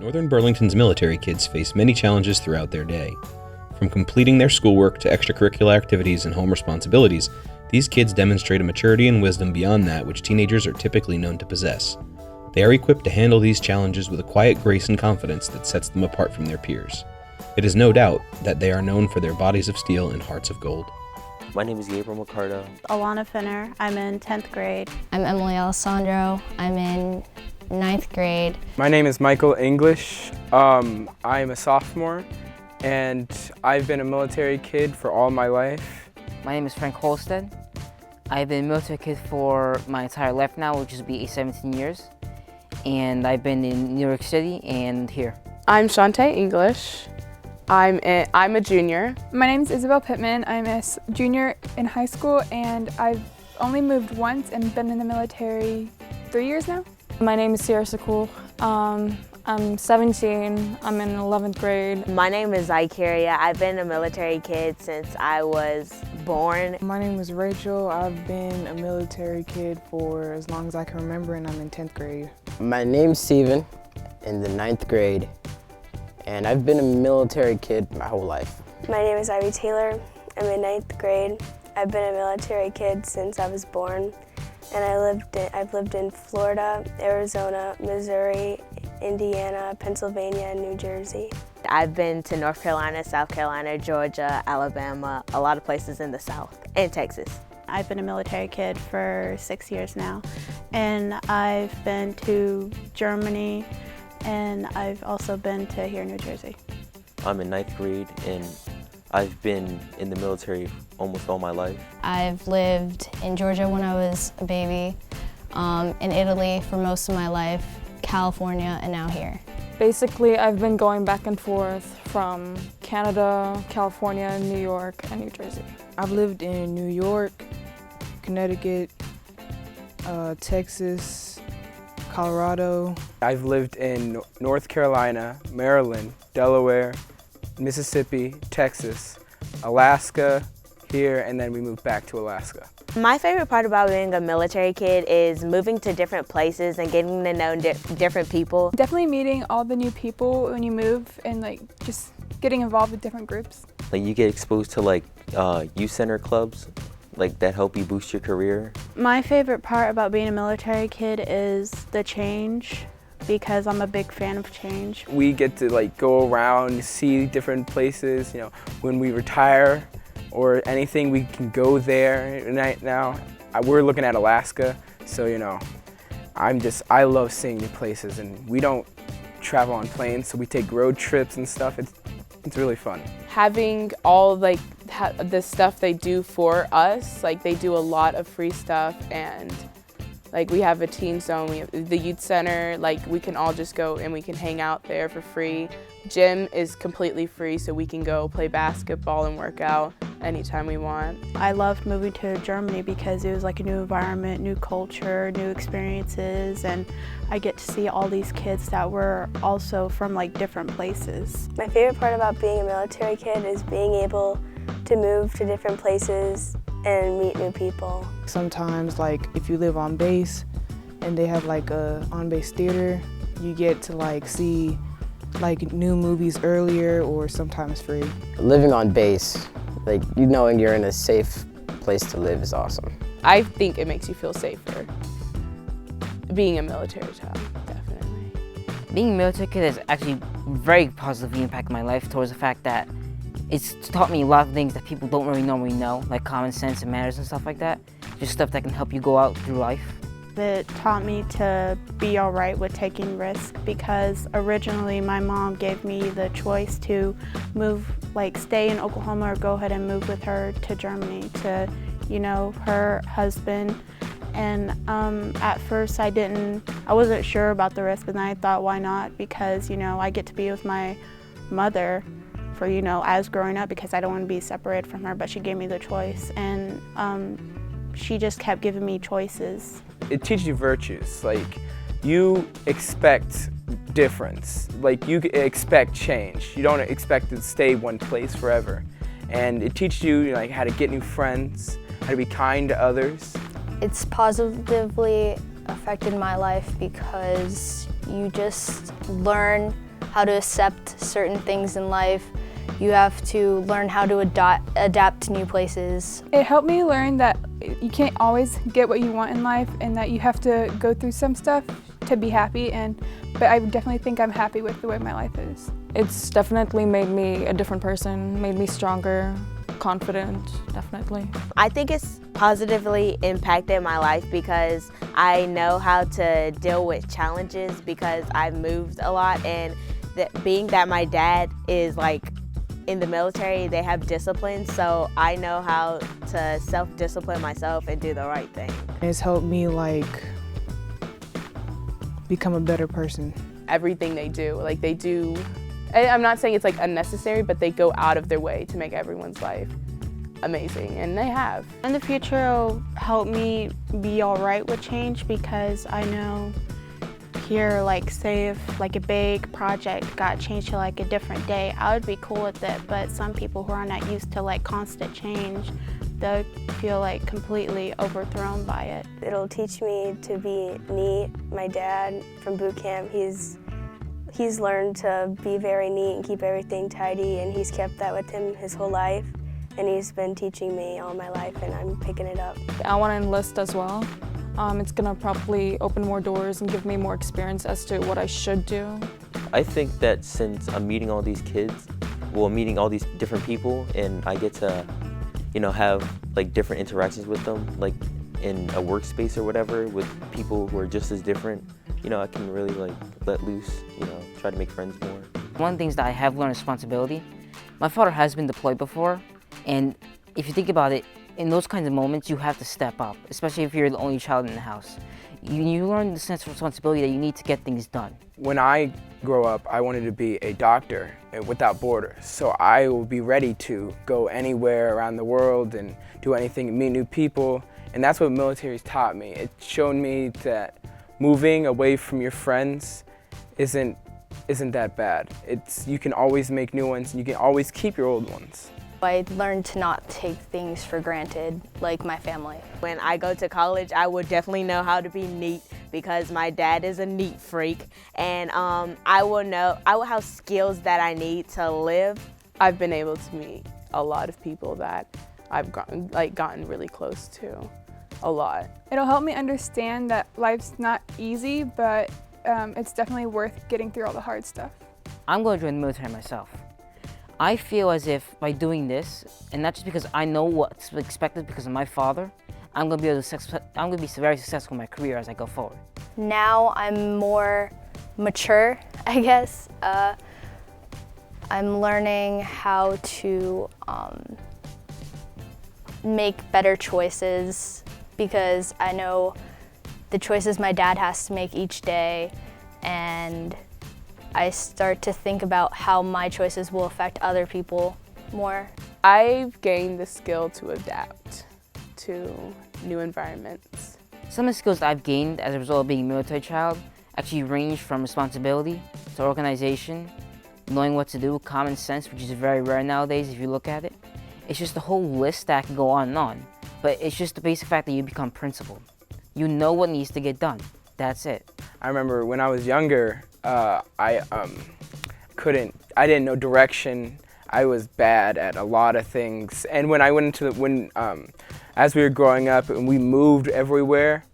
Northern Burlington's military kids face many challenges throughout their day. From completing their schoolwork to extracurricular activities and home responsibilities, these kids demonstrate a maturity and wisdom beyond that which teenagers are typically known to possess. They are equipped to handle these challenges with a quiet grace and confidence that sets them apart from their peers. It is no doubt that they are known for their bodies of steel and hearts of gold. My name is Gabriel McCardo. Alana Finner. I'm in 10th grade. I'm Emily Alessandro. I'm in 9th grade. My name is Michael English. I'm a sophomore, and I've been a military kid for all my life. My name is Frank Holstead. I've been a military kid for my entire life now, which will be 17 years. And I've been in New York City and here. I'm Shantae English. I'm a junior. My name is Isabel Pittman. I'm a junior in high school, and I've only moved once and been in the military 3 years now. My name is Sierra Sakul. I'm 17. I'm in 11th grade. My name is Zykeria. I've been a military kid since I was born. My name is Rachel. I've been a military kid for as long as I can remember, and I'm in 10th grade. My name's Steven, in the 9th grade, and I've been a military kid my whole life. My name is Ivy Taylor. I'm in 9th grade. I've been a military kid since I was born, and I've lived in Florida, Arizona, Missouri, Indiana, Pennsylvania, and New Jersey. I've been to North Carolina, South Carolina, Georgia, Alabama, a lot of places in the South, and Texas. I've been a military kid for 6 years now, and I've been to Germany, and I've also been to here in New Jersey. I'm in 9th grade, and I've been in the military almost all my life. I've lived in Georgia when I was a baby, in Italy for most of my life, California, and now here. Basically, I've been going back and forth from Canada, California, New York, and New Jersey. I've lived in New York, Connecticut, Texas, Colorado. I've lived in North Carolina, Maryland, Delaware, Mississippi, Texas, Alaska, here, and then we moved back to Alaska. My favorite part about being a military kid is moving to different places and getting to know different people. Definitely meeting all the new people when you move and just getting involved with different groups. You get exposed to youth center clubs that help you boost your career. My favorite part about being a military kid is the change, because I'm a big fan of change. We get to go around, see different places. When we retire or anything, we can go there. Right now, we're looking at Alaska, so I love seeing new places, and we don't travel on planes, so we take road trips and stuff. It's really fun. Having all the stuff they do for us, they do a lot of free stuff, and we have a teen zone, we have the youth center, we can all just go and we can hang out there for free. Gym is completely free, so we can go play basketball and work out anytime we want. I loved moving to Germany because it was a new environment, new culture, new experiences, and I get to see all these kids that were also from different places. My favorite part about being a military kid is being able to move to different places and meet new people. Sometimes, if you live on base and they have a on-base theater, you get to see new movies earlier or sometimes free. Living on base, knowing you're in a safe place to live is awesome. I think it makes you feel safer, being a military child, definitely. Being a military kid has actually very positively impacted my life towards the fact that it's taught me a lot of things that people don't really normally know, like common sense and manners and stuff like that. Just stuff that can help you go out through life. It taught me to be all right with taking risks, because originally my mom gave me the choice to move, stay in Oklahoma or go ahead and move with her to Germany to, her husband. And at first I wasn't sure about the risk, but then I thought, why not? Because, I get to be with my mother for, as growing up, because I don't want to be separated from her, but she gave me the choice, and she just kept giving me choices. It teaches you virtues. You expect difference. You expect change. You don't expect to stay one place forever. And it teaches you how to get new friends, how to be kind to others. It's positively affected my life because you just learn how to accept certain things in life. You have to learn how to adapt to new places. It helped me learn that you can't always get what you want in life and that you have to go through some stuff to be happy, but I definitely think I'm happy with the way my life is. It's definitely made me a different person, made me stronger, confident, definitely. I think it's positively impacted my life because I know how to deal with challenges because I've moved a lot, and being that my dad is like in the military, they have discipline, so I know how to self-discipline myself and do the right thing. It's helped me like become a better person. Everything they do, like they do, I'm not saying it's like unnecessary, but they go out of their way to make everyone's life amazing, and they have. In the future, it'll help me be all right with change because I know here, like say if like a big project got changed to like a different day, I would be cool with it, but some people who are not used to like constant change, they'll feel like completely overthrown by it. It'll teach me to be neat. My dad from boot camp, he's learned to be very neat and keep everything tidy, and he's kept that with him his whole life. And he's been teaching me all my life, and I'm picking it up. I want to enlist as well. It's going to probably open more doors and give me more experience as to what I should do. I think that since I'm meeting all these kids, meeting all these different people, and I get to, have like different interactions with them, like in a workspace or whatever, with people who are just as different, I can really like let loose, try to make friends more. One of the things that I have learned is responsibility. My father has been deployed before, and if you think about it, in those kinds of moments, you have to step up, especially if you're the only child in the house. You learn the sense of responsibility that you need to get things done. When I grow up, I wanted to be a doctor without borders. So I will be ready to go anywhere around the world and do anything, meet new people. And that's what military's taught me. It's shown me that moving away from your friends isn't that bad. You can always make new ones, and you can always keep your old ones. I learned to not take things for granted, like my family. When I go to college, I will definitely know how to be neat because my dad is a neat freak, and I will have skills that I need to live. I've been able to meet a lot of people that I've gotten really close to, a lot. It'll help me understand that life's not easy, but it's definitely worth getting through all the hard stuff. I'm going to join the military myself. I feel as if by doing this, and not just because I know what's expected because of my father, I'm going to be very successful in my career as I go forward. Now I'm more mature, I guess. I'm learning how to make better choices because I know the choices my dad has to make each day, and I start to think about how my choices will affect other people more. I've gained the skill to adapt to new environments. Some of the skills that I've gained as a result of being a military child actually range from responsibility to organization, knowing what to do, common sense, which is very rare nowadays if you look at it. It's just a whole list that can go on and on, but it's just the basic fact that you become principled. You know what needs to get done. That's it. I remember when I was younger, I didn't know direction. I was bad at a lot of things. And when I went into as we were growing up and we moved everywhere,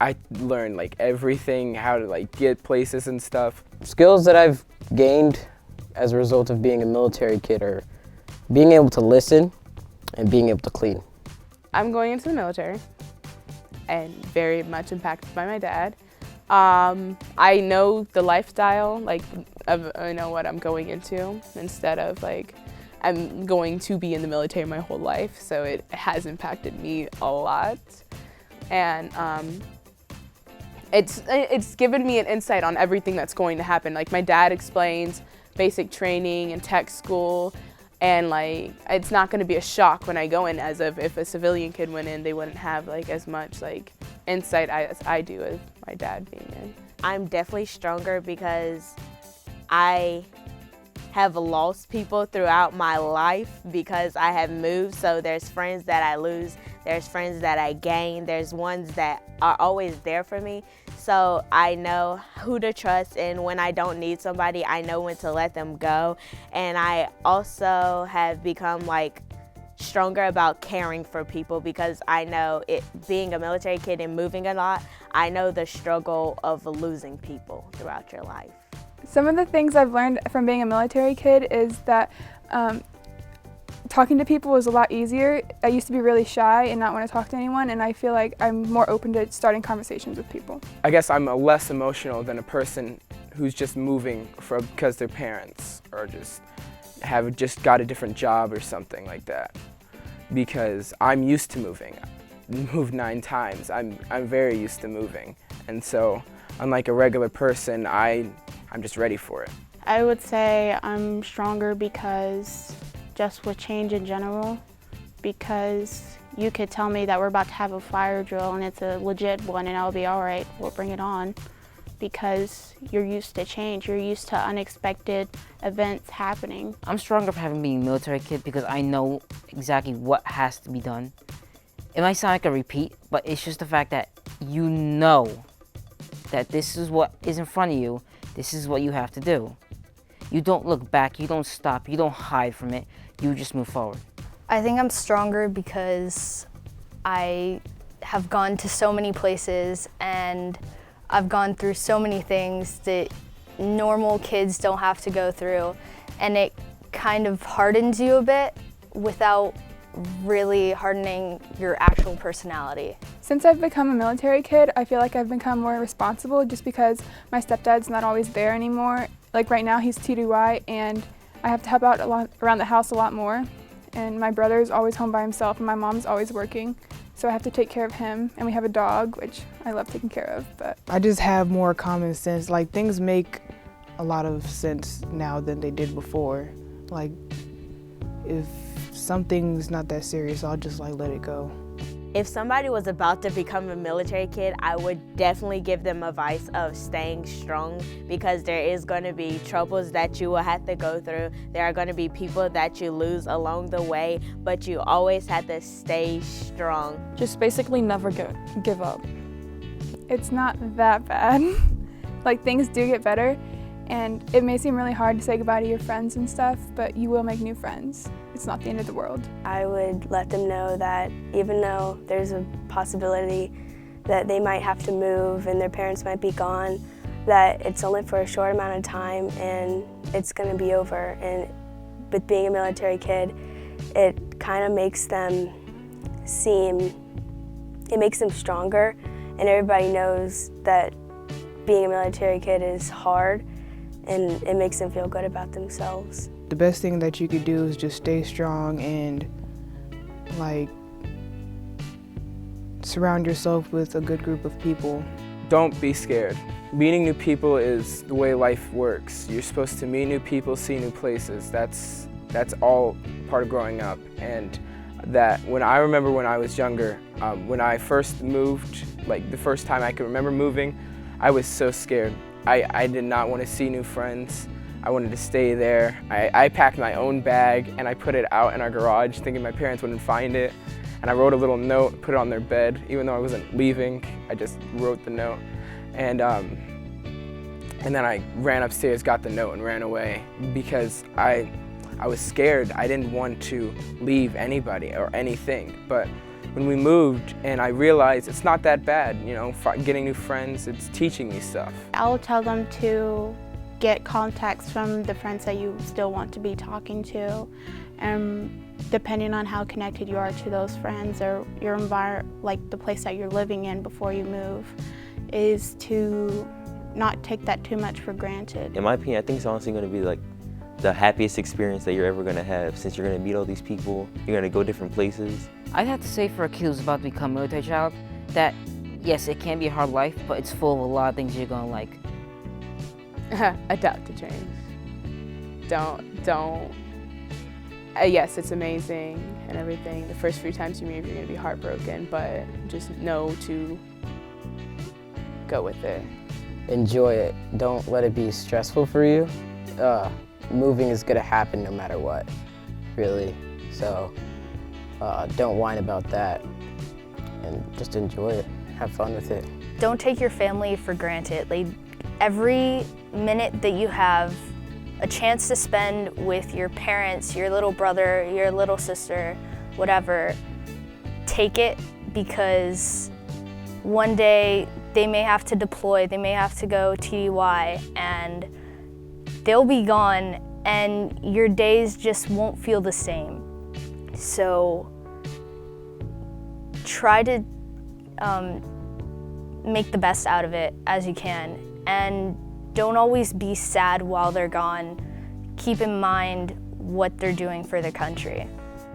I learned like everything, how to like get places and stuff. Skills that I've gained as a result of being a military kid are being able to listen and being able to clean. I'm going into the military and very much impacted by my dad. I know the lifestyle, I know what I'm going into instead of I'm going to be in the military my whole life, so it has impacted me a lot. And it's given me an insight on everything that's going to happen. Like my dad explains basic training and tech school, and it's not going to be a shock when I go in, as if a civilian kid went in, they wouldn't have as much insight as I do as my dad being in. I'm definitely stronger because I have lost people throughout my life because I have moved, so there's friends that I lose, there's friends that I gain, there's ones that are always there for me. So I know who to trust, and when I don't need somebody, I know when to let them go. And I also have become like stronger about caring for people because I know it, being a military kid and moving a lot, I know the struggle of losing people throughout your life. Some of the things I've learned from being a military kid is that talking to people is a lot easier. I used to be really shy and not want to talk to anyone, and I feel like I'm more open to starting conversations with people. I guess I'm less emotional than a person who's just moving because their parents or have just got a different job or something like that. Because I'm used to moving. I moved 9 times. I'm very used to moving. And so, unlike a regular person, I'm just ready for it. I would say I'm stronger because just with change in general, because you could tell me that we're about to have a fire drill and it's a legit one and I'll be all right, we'll bring it on. Because you're used to change, you're used to unexpected events happening. I'm stronger for having been a military kid because I know exactly what has to be done. It might sound like a repeat, but it's just the fact that you know that this is what is in front of you, this is what you have to do. You don't look back, you don't stop, you don't hide from it, you just move forward. I think I'm stronger because I have gone to so many places and I've gone through so many things that normal kids don't have to go through, and it kind of hardens you a bit without really hardening your actual personality. Since I've become a military kid, I feel like I've become more responsible just because my stepdad's not always there anymore. Like right now he's TDY and I have to help out a lot around the house a lot more, and my brother's always home by himself and my mom's always working. So I have to take care of him, and we have a dog, which I love taking care of. But I just have more common sense. Like, things make a lot of sense now than they did before. Like, if something's not that serious, I'll just like let it go. If somebody was about to become a military kid, I would definitely give them advice of staying strong, because there is going to be troubles that you will have to go through. There are going to be people that you lose along the way, but you always have to stay strong. Just basically never give up. it's not that bad. Like, things do get better, and it may seem really hard to say goodbye to your friends and stuff, but you will make new friends. It's not the end of the world. I would let them know that even though there's a possibility that they might have to move and their parents might be gone, that it's only for a short amount of time and it's going to be over. And with being a military kid, it kind of makes them stronger, and everybody knows that being a military kid is hard, and it makes them feel good about themselves. The best thing that you could do is just stay strong and like surround yourself with a good group of people. Don't be scared. Meeting new people is the way life works. You're supposed to meet new people, see new places. That's all part of growing up. And that when I remember when I was younger, when I first moved, like the first time I could remember moving, I was so scared. I did not want to see new friends. I wanted to stay there. I packed my own bag and I put it out in our garage thinking my parents wouldn't find it. And I wrote a little note, put it on their bed, even though I wasn't leaving. I just wrote the note. And then I ran upstairs, got the note, and ran away because I was scared. I didn't want to leave anybody or anything. But when we moved and I realized it's not that bad, you know, getting new friends, it's teaching me stuff. I'll tell them to get contacts from the friends that you still want to be talking to, and depending on how connected you are to those friends or your environment, like the place that you're living in before you move, is to not take that too much for granted. In my opinion, I think it's honestly going to be like the happiest experience that you're ever going to have, since you're going to meet all these people, you're going to go different places. I'd have to say for a kid who's about to become a military child that, yes, it can be a hard life, but it's full of a lot of things you're going to like. Adapt to change. Yes, it's amazing and everything. The first few times you move, you're going to be heartbroken, but just know to go with it. Enjoy it. Don't let it be stressful for you. Moving is going to happen no matter what, really. So don't whine about that and just enjoy it. Have fun with it. don't take your family for granted. Like, every minute that you have a chance to spend with your parents, your little brother, your little sister, whatever, take it, because one day they may have to deploy, they may have to go TDY, and they'll be gone, and your days just won't feel the same. So try to make the best out of it as you can, and don't always be sad while they're gone. Keep in mind what they're doing for their country.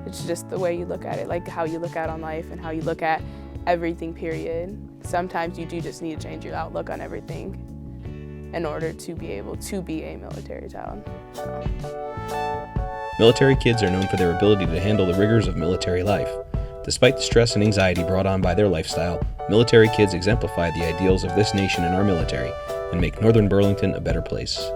It's just the way you look at it, like how you look at on life and how you look at everything, period. Sometimes you do just need to change your outlook on everything in order to be able to be a military child. Military kids are known for their ability to handle the rigors of military life. Despite the stress and anxiety brought on by their lifestyle, military kids exemplify the ideals of this nation and our military and make Northern Burlington a better place.